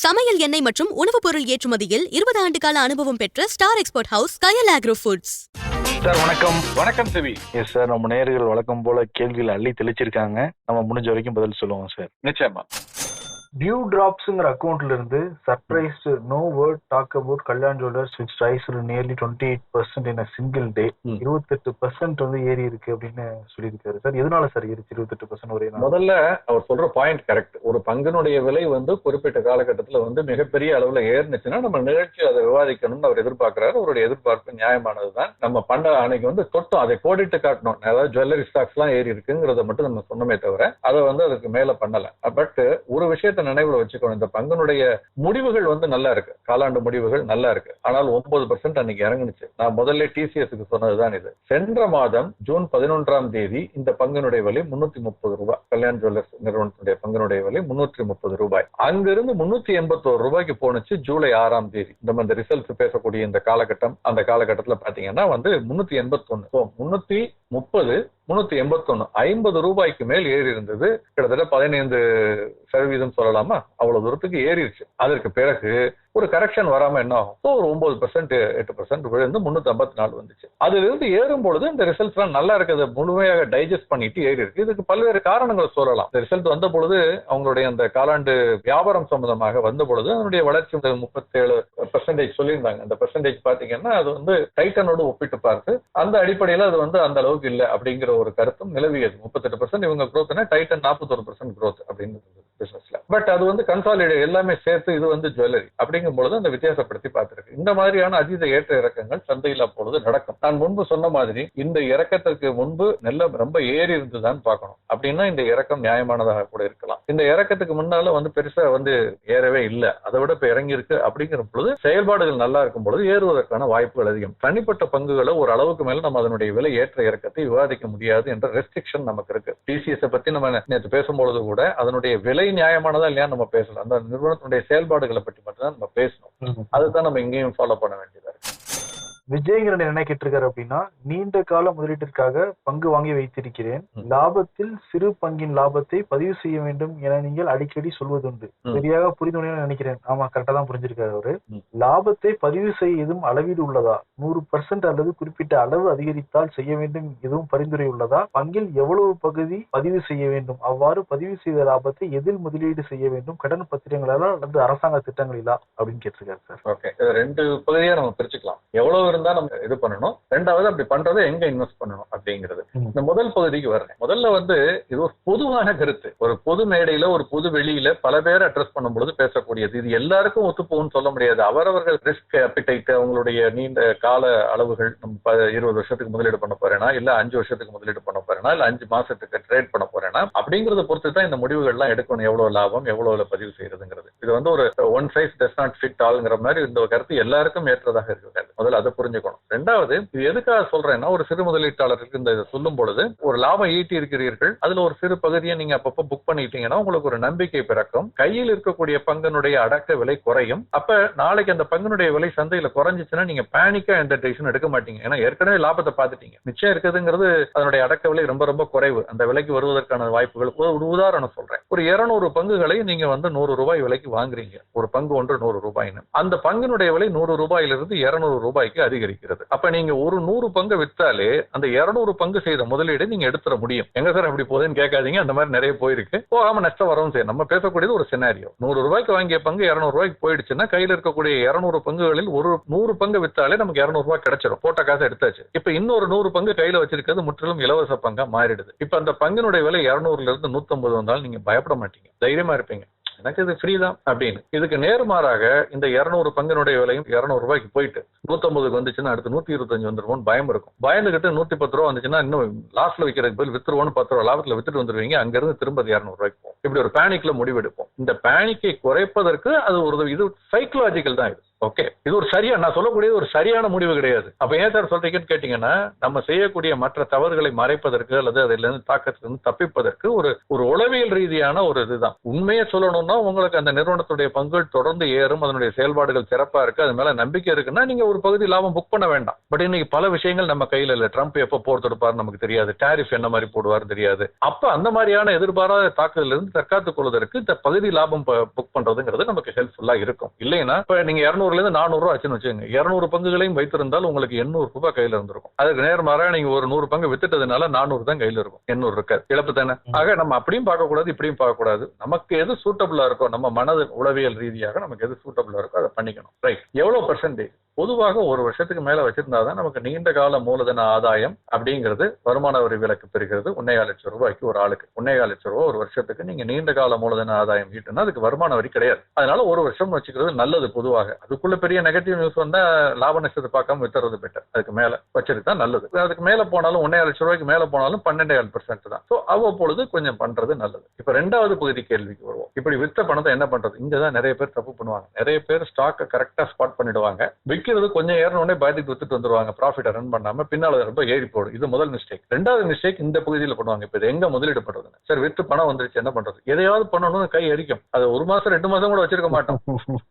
சமையல் எண்ணெய் மற்றும் உணவுப் பொருள் ஏற்றுமதியில் 20 ஆண்டு கால அனுபவம் பெற்ற ஸ்டார் எக்ஸ்போர்ட் ஹவுஸ் கயல் ஆக்ரோ ஃபுட்ஸ். சார் வணக்கம். வணக்கம் சிவி. எஸ் சார், நம்ம நேயர்கள் வழக்கம் போல கேள்விகள் அள்ளி தெளிச்சிருக்காங்க. நம்ம முடிஞ்ச வரைக்கும் பதில் சொல்லுவோம் சார். நிச்சயமா. டியூ டிராப்ஸ்ங்கிற அக்கௌண்ட்ல இருந்து surprised no word talk about Kalyan Jewellers which rise nearly 28% in a single day. 28% வந்து ஏறி இருக்கு அப்படின்னு சொல்லியிருக்காரு சார். எதனால சார் ஏறிச்சு 28% ஒரே நாள்? முதல்ல அவர் சொல்ற பாயிண்ட் கரெக்ட். ஒரு பங்கினுடைய விலை வந்து குறிப்பிட்ட காலகட்டத்துல வந்து மிகப்பெரிய அளவுல ஏறினுச்சுன்னா நம்ம நிகழ்ச்சி அதை விவாதிக்கணும்னு அவர் எதிர்பார்க்கிறாரு. அவருடைய எதிர்பார்ப்பு நியாயமானதுதான். நம்ம பண்ண அன்னைக்கு வந்து தொட்டோம், அதை கோடிட்டு காட்டணும். அதாவது ஜுவல்லரி ஸ்டாக்ஸ் எல்லாம் ஏறி இருக்குங்கிறத மட்டும் நம்ம சொன்னமே தவிர அதை வந்து அதுக்கு மேல பண்ணல. பட் ஒரு விஷயத்த நினைவுல வச்சுக்கணும், இந்த பங்கினுடைய முடிவுகள் வந்து நல்லா இருக்கு. காலாண்டு முடிவுகள் நல்லா இருக்கு. ஆனால் 9% அன்னைக்கு இறங்குனுச்சு. நான் முதல்ல டிசிஎஸ்க்கு சொன்னதுதான் இது. சென்ற மாதம் ஜூன் 11ஆம் தேதி இந்த பங்கினுடைய விலை 330 ரூபாய். கல்யாண் ஜுவல்லர்ஸ் நிறுவனத்துடைய பங்கினுடைய விலை 330 ரூபாய். அங்கிருந்து 381 ரூபாய்க்கு போனுச்சு ஜூலை 6ஆம் தேதி. இந்த ரிசல்ட்ஸ் பேசக்கூடிய இந்த காலகட்டம், அந்த காலகட்டத்துல பாத்தீங்கன்னா வந்து 381, 330, 381, 50 ரூபாய்க்கு மேல் ஏறி இருந்தது. கிட்டத்தட்ட 15% சொல்லலாமா, அவ்வளவு தூரத்துக்கு ஏறிடுச்சு. அதற்கு பிறகு ஒரு கரெக்ஷன் வராம என்ன ஆகும், ஒரு 9%, 8% விழுந்து 354 வந்துச்சு. அதுல இருந்து ஏறும் பொழுது இந்த ரிசல்ட்ஸ் எல்லாம் நல்லா இருக்குது, முழுமையாக டைஜஸ்ட் பண்ணிட்டு ஏறி இருக்கு. இதுக்கு பல்வேறு காரணங்கள் சொல்லலாம். இந்த ரிசல்ட் வந்த பொழுது அவங்களுடைய அந்த காலாண்டு வியாபாரம் சம்பந்தமாக வந்த பொழுது அதனுடைய வளர்ச்சி 37% சொல்லியிருந்தாங்க. அந்த பெர்சன்டேஜ் பாத்தீங்கன்னா அது வந்து டைட்டனோடு ஒப்பிட்டு பார்த்து அந்த அடிப்படையில அது வந்து அந்த அளவுக்கு இல்லை அப்படிங்கிற ஒரு கருத்தும் நிலவியது. 38% இவங்க குரோத்னா டைட்டன் 41% குரோத் அப்படின்னு பிசினஸ்ல. பட் அது வந்து கன்சாலிடேட் எல்லாமே சேர்த்து இது வந்து ஜுவல்லரி அப்படிங்கும் பொழுது அந்த வித்தியாசப்படுத்தி பார்த்திருக்கு. இந்த மாதிரியான அதீத ஏற்ற இறக்கங்கள் சந்தையில் அப்பொழுது நடக்கும். நான் முன்பு சொன்ன மாதிரி இந்த இறக்கத்திற்கு முன்பு ரொம்ப ஏறி இருந்துதான் பார்க்கணும். அப்படின்னா இந்த இறக்கம் நியாயமானதாக கூட இருக்கலாம். இந்த இறக்கத்துக்கு முன்னால வந்து பெருசா வந்து ஏறவே இல்லை, அதை விட இப்ப இறங்கி இருக்கு அப்படிங்கிற பொழுது செயல்பாடுகள் நல்லா இருக்கும் பொழுது ஏறுவதற்கான வாய்ப்புகள் அதிகம். தனிப்பட்ட பங்குகளை ஒரு அளவுக்கு மேல நம்ம அதனுடைய விலை ஏற்ற இறக்கத்தை விவாதிக்க முடியாது என்ற ரெஸ்ட்ரிக்ஷன் நமக்கு இருக்கு. டிசிஎஸ் பத்தி நம்ம நேற்று பேசும்பொழுது கூட அதனுடைய விலை நியாயமானதா இல்லையா நம்ம பேசலாம். அந்த நிறுவனத்தினுடைய செயல்பாடுகளை பற்றி மட்டும்தான் நம்ம பேசணும். அதுதான் நம்ம இங்கேயும் ஃபாலோ பண்ண வேண்டியதா இருக்கு. விஜயங்கிரன் என்ன கேட்டிருக்காரு அப்படின்னா, நீண்ட கால முதலீட்டிற்காக பங்கு வாங்கி வைத்திருக்கிறேன். லாபத்தில் சிறு பங்கின் லாபத்தை பதிவு செய்ய வேண்டும் என நீங்கள் அடிக்கடி சொல்வதுண்டு. சரியாக புரிந்து நினைக்கிறேன். ஆமா, கரெக்டா தான் புரிஞ்சிருக்காரு அவரு. லாபத்தை பதிவு செய்ய எதுவும் அளவீடு உள்ளதா? 100% அல்லது குறிப்பிட்ட அளவு அதிகரித்தால் செய்ய வேண்டும் எதுவும் பரிந்துரை உள்ளதா? பங்கில் எவ்வளவு பகுதி பதிவு செய்ய வேண்டும்? அவ்வாறு பதிவு செய்த லாபத்தை எதில் முதலீடு செய்ய வேண்டும்? கடன் பத்திரங்களா அல்லது அரசாங்க திட்டங்களிலா அப்படின்னு கேட்டிருக்காரு சார். ஓகே, ரெண்டு பகுதியா நம்ம பிரிச்சுக்கலாம். எவ்வளவு இருந்தா நம்ம இது பண்ணணும், ரெண்டாவது அப்படி பண்றதை எங்க இன்வெஸ்ட் பண்ணணும் அப்படிங்கிறது. இந்த முதல் பகுதிக்கு வர்றேன். முதல்ல வந்து இது ஒரு பொதுவான கருத்து. ஒரு பொது மேடையில ஒரு பொது வெளியில பல பேர் அட்ரஸ் பண்ணும் பொழுது பேசக்கூடியது. இது எல்லாருக்கும் ஒத்துப்போன்னு சொல்ல முடியாது. அவரவர்கள் ரிஸ்க் அப்பிடைட், அவங்களுடைய நீண்ட கால அளவுகள், நம்ம 20 வருஷத்துக்கு முதலீடு பண்ண போறேனா, இல்ல 5 வருஷத்துக்கு முதலீடு பண்ண போறேனா, இல்ல 5 மாசத்துக்கு ட்ரேட் பண்ண போறேனா அப்படிங்கறத பொறுத்து தான் இந்த முடிவுகள் எல்லாம் எடுக்கணும். எவ்வளவு லாபம், எவ்வளவு பதிவு செய்யறதுங்கிறது. இது வந்து ஒரு one size does not fit ஆல்ங்கிற மாதிரி இந்த கருத்து எல்லாருக்கும் ஏற்றதாக இருக்காது. முதல்ல அதை புரிஞ்சுக்கணும். ரெண்டாவது, இது எதுக்காக சொல்றேன்னா, ஒரு சிறு முதலீட்டாளருக்கு இந்த சொல்லும் பொழுது ஒரு லாபம் ஈட்டி இருக்கிறீர்கள், அதுல ஒரு சிறு பகுதியை நீங்க அப்பப்ப புக் பண்ணிட்டீங்கன்னா உங்களுக்கு ஒரு நம்பிக்கை பிறக்கும். கையில் இருக்கக்கூடிய பங்கினுடைய அடக்க விலை குறையும். அப்ப நாளைக்கு அந்த பங்கினுடைய விலை சந்தையில குறைஞ்சிச்சுன்னா நீங்க பேனிக்கா எந்த டிசிஷன் எடுக்க மாட்டீங்க. ஏன்னா ஏற்கனவே லாபத்தை பார்த்துட்டீங்க. மிச்சம் இருக்குதுங்கிறது அதனுடைய அடக்க விலை ரொம்ப ரொம்ப குறைவு. அந்த விலைக்கு வருவதற்கான வாய்ப்புகள். ஒரு உதாரணம் சொல்றேன். ஒரு 200 பங்குகளை நீங்க வந்து 100 ரூபாய் விலைக்கு வாங்குறீங்க. ஒரு பங்கு ஒன்று 100 ரூபாய்னு. அந்த பங்கினுடைய விலை 100 ரூபாயிலிருந்து 200 ரூபாய்க்கு அதிகரிக்கிறது. அப்ப நீங்க ஒரு 100 பங்கு வித்தாலே அந்த 200 பங்கு செய்த முதலீடு நீங்க எடுத்துட முடியும். எங்க சார் அப்படி போகுதுன்னு கேட்காதீங்க. அந்த மாதிரி நிறைய போயிருக்கு. போகாம நஷ்டம் வரவும் செய்யும். நம்ம பேசக்கூடியது ஒரு சினாரியோ. 100 ரூபாய்க்கு வாங்கிய பங்கு 200 ரூபாய்க்கு போயிடுச்சுன்னா கையில் இருக்கக்கூடிய 200 பங்குகளில் ஒரு 100 பங்கு வித்தாலே நமக்கு 200 ரூபாய் கிடைச்சிடும். போட்ட காசு எடுத்தாச்சு. இப்ப இன்னொரு 100 பங்கு கையில வச்சிருக்கிறது முற்றிலும் இலவச பங்கா மாறிடுது. இப்ப அந்த பங்கினுடைய விலை 200ல இருந்து 150 வந்தாலும் நீங்க பயப்பட மாட்டீங்க, தைரியமா இருப்பீங்க. எனக்கு இது ஃப்ரீ தான் அப்படின்னு. இதுக்கு நேர்மாறாக இந்த 200 பங்கினுடைய விலையும் 200 ரூபாய்க்கு போயிட்டு 150க்கு வந்துச்சுன்னா அடுத்து 125 வந்துருவோம்னு பயம் இருக்கும். பயந்துகிட்டு 110 ரூபா வந்துச்சுன்னா இன்னும் லாஸ்ட்ல வைக்கிறதுக்கு பதில் வித்துருவோம்னு 10 ரூபா லாபத்துல வித்துட்டு வந்துருவீங்க. அங்க இருந்து திரும்ப 200 ரூபாய்க்கு போகும். இப்படி ஒரு பேனிக்ல முடிவெடுப்போம். இந்த பேனிக்கை குறைப்பதற்கு அது ஒரு இது சைக்கலாஜிக்கல் தான். இது ஓகே, இது ஒரு சரியா நான் சொல்லக்கூடிய ஒரு சரியான முடிவு கிடையாது. அப்ப ஏன் சார் சொல்றீங்கன்னு கேட்டீங்கன்னா, நம்ம செய்யக்கூடிய மற்ற தவறுகளை மறைப்பதற்கு அல்லது அதுல இருந்து தாக்கத்திலிருந்து தப்பிப்பதற்கு ஒரு உளவியல் ரீதியான ஒரு இதுதான். உண்மையை சொல்லணும்னா உங்களுக்கு அந்த நிறுவனத்துடைய பங்குகள் தொடர்ந்து ஏறும், அதனுடைய செயல்பாடுகள் சிறப்பா இருக்கு, அது மேல நம்பிக்கை இருக்குன்னா நீங்க ஒரு பகுதி லாபம் புக் பண்ண வேண்டாம். பட் இன்னைக்கு பல விஷயங்கள் நம்ம கையில இல்ல. ட்ரம்ப் எப்ப போர் தொடுப்பாரு நமக்கு தெரியாது, டாரிஃப் என்ன மாதிரி போடுவாரு தெரியாது. அப்ப அந்த மாதிரியான எதிர்பாராத தாக்குதல் இருந்து தற்காத்துக் கொள்வதற்கு இந்த பகுதி லாபம் புக் பண்றதுங்கிறது நமக்கு ஹெல்ப்ஃபுல்லா இருக்கும். இல்லைன்னா இப்ப நீங்க 200 இருந்து 400 ரூபாய் ஆச்சுன்னு வச்சுங்க, 200 பங்குகளையும் வைத்திருந்தால் உங்களுக்கு 800 ரூபாய் கையில இருந்திருக்கும். அதுக்கு நேர்மாறா நீங்க ஒரு 100 பங்கு வித்துட்டதுனால 400 தான் கையில இருக்கும், 800 இருக்காது. இழப்பு தானே. ஆக நம்ம அப்படியும் பார்க்க கூடாது, இப்படியும் பார்க்க கூடாது. நமக்கு எது சூட்டபிளா இருக்கோ, நம்ம மனது உளவியல் ரீதியாக நமக்கு எது சூட்டபிளா இருக்கோ அதை பண்ணிக்கணும். ரைட். எவ்வளவு பெர்சன்டேஜ்? பொதுவாக ஒரு வருஷத்துக்கு மேல வச்சிருந்தாதான் நமக்கு நீண்ட கால மூலதன ஆதாயம் அப்படிங்கிறது வருமான வரி விலக்கு பெறுகிறது. 1.25 லட்சம் ரூபாய்க்கு ஒரு ஆளுக்கு 1.25 லட்சம் ரூபாய் ஒரு வருஷத்துக்கு நீங்க நீண்ட கால மூலதன ஆதாயம் ஈட்டுனா அதுக்கு வருமான வரி கிடையாது. அதனால ஒரு வருஷம் வச்சுக்கிறது நல்லது. பொதுவாக அதுக்குள்ள பெரிய நெகட்டிவ் நியூஸ் வந்தா லாப நஷ்டத்தை பார்க்காம வித்துறது பெட்டர். அதுக்கு மேல வச்சிருக்கு தான் நல்லது. அதுக்கு மேல போனாலும் 1.25 லட்சம் ரூபாய்க்கு மேல போனாலும் 12.5% தான். ஸோ அவ்வப்பொழுது கொஞ்சம் பண்றது நல்லது. இப்ப 2வது பகுதி கேள்விக்கு வருவோம். இப்படி வித்த பணத்தை என்ன பண்றது? இங்கதான் நிறைய பேர் தப்பு பண்ணுவாங்க. நிறைய பேர் ஸ்டாக்கை கரெக்டா ஸ்பாட் பண்ணிடுவாங்க. விற்கிறது கொஞ்சம் ஏறணும்னே பயத்துக்கு வித்துட்டு வந்துருவாங்க. ப்ராஃபிட் ரன் பண்ணாம பின்னால ரொம்ப ஏறி போடும். இது முதல் மிஸ்டேக். 2வது மிஸ்டேக் இந்த பகுதியில் பண்ணுவாங்க. இப்ப இது எங்க முதலீடு பண்றது? சரி, வித்து பணம் வந்துருச்சு, என்ன பண்றது? எதையாவது பண்ணணும்னு கை அடிக்கும். அது 1 மாசம் 2 மாசம் கூட வச்சிருக்க மாட்டோம்.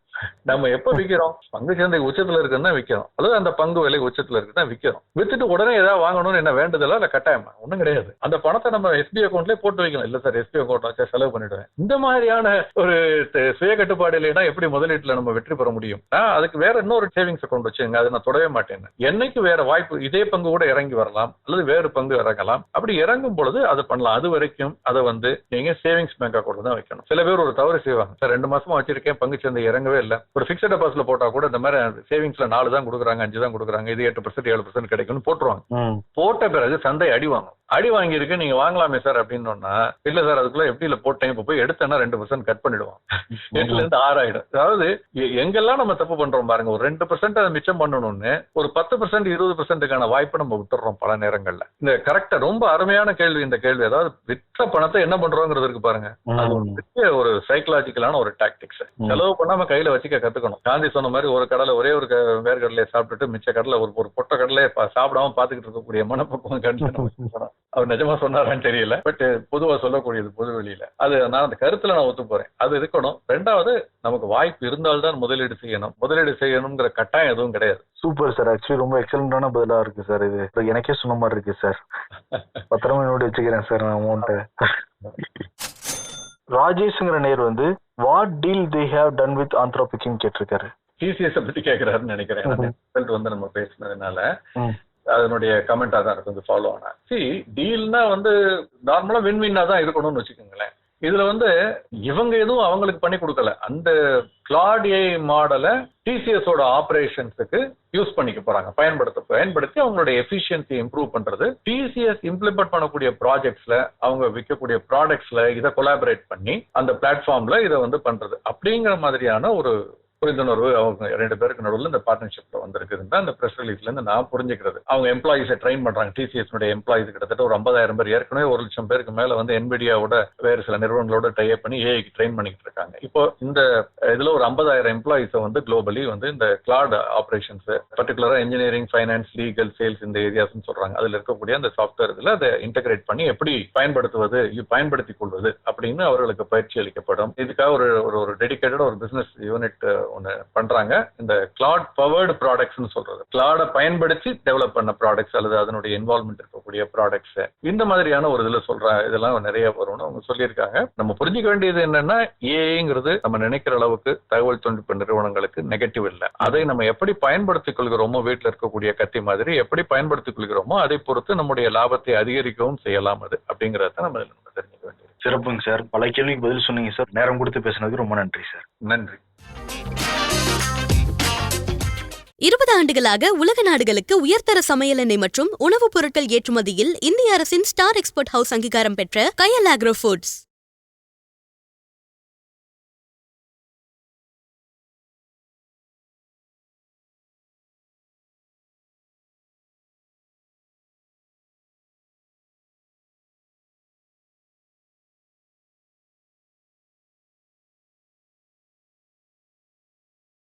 நம்ம எப்ப விக்கிறோம்? பங்கு சந்தை உச்சத்துல இருக்குன்னு தான் விற்கிறோம், அல்லது அந்த பங்கு விலை உச்சத்துல இருக்குன்னு தான் விற்கிறோம். வித்துட்டு உடனே ஏதாவது வாங்கணும்னு என்ன வேண்டுதலா இல்ல கட்டாயமா? ஒண்ணும் கிடையாது. அந்த பணத்தை நம்ம எஸ்பி அக்கௌண்ட்லயே போட்டு வைக்கலாம். இல்ல சார், எஸ்பி அக்கௌண்ட் வச்சா செலவு பண்ணிடுவேன். இந்த மாதிரியான ஒரு சுய கட்டுப்பாடு இல்லைன்னா எப்படி முதலீட்டுல நம்ம வெற்றி பெற முடியும்? அதுக்கு வேற இன்னொரு சேவிங்ஸ் அக்கௌண்ட் வச்சுங்க, அதை நான் தொடவே மாட்டேன். என்னைக்கு வேற வாய்ப்பு இதே பங்கு கூட இறங்கி வரலாம், அல்லது வேறு பங்கு இறங்கலாம். அப்படி இறங்கும் பொழுது அதை பண்ணலாம். அது வரைக்கும் அதை நீங்க சேவிங்ஸ் பேங்க் அக்கௌண்ட் தான் வைக்கணும். சில பேர் ஒரு தவறு செய்வாங்க. சார் 2 மாசமா வச்சிருக்கேன், பங்கு சந்தை இறங்கவே இல்லை. ஒரு பிக்ஸட் டெபாசிட்ல போட்டா கூட இந்த மாதிரி சேவிங்ஸ்ல 4 தான் கொடுக்குறாங்க, 5 தான் கொடுக்குறாங்க, இது 8% 7% கிடைக்கும்னு போட்டுருவாங்க. போட்ட பிறகு சந்தை அடி வாங்கும். அடி வாங்கி இருக்கு, நீங்க வாங்கலாமே சார் அப்படின்னு. இல்ல சார், அதுக்குள்ள எப்படில போட்டேன், இப்ப போய் எடுத்தேன்னா 2% கட் பண்ணிடுவான். 8ல இருந்து 6 ஆயிடும். அதாவது எங்கெல்லாம் நம்ம தப்பு பண்றோம் பாருங்க. ஒரு 2% அதை மிச்சம் பண்ணணும்னு ஒரு 10% 20%க்கான வாய்ப்பை நம்ம விட்டுறோம் பல நேரங்கள்ல. இந்த கரெக்டா ரொம்ப அருமையான கேள்வி இந்த கேள்வி. அதாவது விற்ற பணத்தை என்ன பண்றோங்கிறது இருக்கு பாருங்க. அது ஒரு சைக்கலாஜிக்கலான ஒரு டாக்டிக்ஸ். செலவு பண்ணாம கையில வச்சுக்க கத்துக்கணும். காந்தி சொன்ன மாதிரி ஒரு கடலை ஒரே ஒரு வேர்க்கடலையை சாப்பிட்டுட்டு மிச்ச கடலை ஒரு பொட்ட கடலையை சாப்பிடாம பாத்துக்கிட்டு இருக்கக்கூடிய மனப்பக்குவம் கண்டு அவர் நிஜமா சொன்னாரான்னு தெரியல. பட் பொதுவா சொல்லக்கூடியது பொது வெளியில. அது நான் அந்த கருத்துல நான் ஒத்து போறேன். அது இருக்கணும். 2வது, நமக்கு வாய்ப்பு இருந்தால்தான் முதலீடு செய்யணும். முதலீடு செய்யணுங்கிற கட்டாயம் எதுவும் கிடையாது. Super sir. ஆக்சுவலி ரொம்ப எக்ஸலண்டான பதிலா இருக்கு சார். இது எனக்கே சொன்ன மாதிரி இருக்கு சார். பத்திரமா நோடி வச்சுக்கிறேன் சார் நான் அமௌண்ட்டை. ராஜேஷ்ங்கிற நேர் what deal they have done with ஆந்த்ரோபிக்னு கேட்டிருக்காரு. டிசிஎஸ் பத்தி கேட்கிறாருன்னு நினைக்கிறேன். நம்ம பேசினதுனால அதனுடைய கமெண்டா தான் இருக்கு ஃபாலோ ஆனா. டீல்னா நார்மலா வின்வின்னா தான் இருக்கணும்னு வச்சுக்கோங்களேன். இதுல இவங்க எதுவும் அவங்களுக்கு பண்ணி கொடுக்கல. அந்த கிளாட் ஏஐ மாடலை டிசிஎஸ் ஓட ஆபரேஷன்ஸுக்கு யூஸ் பண்ணிக்க போறாங்க. பயன்படுத்தி அவங்களுடைய எஃபிஷியன்சி இம்ப்ரூவ் பண்றது. டிசிஎஸ் இம்ப்ளிமெண்ட் பண்ணக்கூடிய ப்ராஜெக்ட்ஸ்ல, அவங்க விற்கக்கூடிய ப்ராடக்ட்ஸ்ல இதை கொலாபரேட் பண்ணி அந்த பிளாட்ஃபார்ம்ல இதை பண்றது. அப்படிங்கிற மாதிரியான ஒரு புரிந்துணர்வு அவங்க 2 பேருக்கு நடுவில் இந்த பார்ட்னர்ஷிப்ல வந்திருக்குதுன்னு தான் இந்த பிரஸ் ரிலீஸ்ல இருந்து நான் புரிஞ்சுக்கிறது. அவங்க எம்ப்ளாயிஸை ட்ரெயின் பண்றாங்க. டிசிஎஸ் எம்ப்ளாயிஸ் கிட்டத்தட்ட ஒரு 50,000 பேர், ஏற்கனவே 1 லட்சம் பேருக்கு மேல என்பிடியாவோட வேறு சில நிறுவனங்களோட டைப் பண்ணி ஏஐக்கு ட்ரெயின் பண்ணிட்டு இருக்காங்க. இப்போ இந்த இதுல ஒரு 50,000 எம்ப்ளாயிஸை குளோபலி இந்த கிளாட் ஆபரேஷன்ஸ், பர்டிகுலரா இன்ஜினியரிங், ஃபைனான்ஸ், லீகல், சேல்ஸ் இந்த ஏரியாஸ் சொல்றாங்க. அதுல இருக்கக்கூடிய அந்த சாஃப்ட்வேர் இதுல அதை இன்டகிரேட் பண்ணி எப்படி பயன்படுத்திக் கொள்வது அப்படின்னு அவர்களுக்கு பயிற்சி அளிக்கப்படும். இதுக்காக ஒரு டெடிகேட்டட் ஒரு பிசினஸ் யூனிட் ஒன்னு பண்றாங்க. இந்த கிளாட் பவர்டு ப்ராடக்ட்ஸ் சொல்றது, கிளாடை பயன்படுத்தி டெவலப் பண்ண ப்ராடக்ட்ஸ் அல்லது அதனுடைய இன்வால்மெண்ட் இருக்கக்கூடிய ப்ராடக்ட்ஸ், இந்த மாதிரியான ஒரு இதுல இதெல்லாம் நிறைய வரும்னு அவங்க சொல்லியிருக்காங்க. நம்ம புரிஞ்சுக்க வேண்டியது என்னன்னா, ஏஐங்கிறது நம்ம நினைக்கிற அளவுக்கு தகவல் தொழில்நுட்ப நிறுவனங்களுக்கு நெகட்டிவ் இல்லை. அதை நம்ம எப்படி பயன்படுத்திக் கொள்கிறோமோ, வீட்டில் இருக்கக்கூடிய கத்தி மாதிரி எப்படி பயன்படுத்திக் கொள்கிறோமோ அதை பொறுத்து நம்முடைய லாபத்தை அதிகரிக்கவும் செய்யலாம். அது அப்படிங்கறத நம்ம தெரிஞ்சுக்க வேண்டியது. சிறப்புங்க சார். பல கேள்விக்கு பதில் சொன்னீங்க சார். நேரம் கொடுத்து பேசினதுக்கு ரொம்ப நன்றி சார். நன்றி. 20 ஆண்டுகளாக உலக நாடுகளுக்கு உயர்தர சமையல் எண்ணெய் மற்றும் உணவுப் பொருட்கள் ஏற்றுமதியில் இந்திய அரசின் ஸ்டார் எக்ஸ்போர்ட் ஹவுஸ் அங்கீகாரம் பெற்ற கயல் ஆக்ரோ ஃபுட்ஸ்.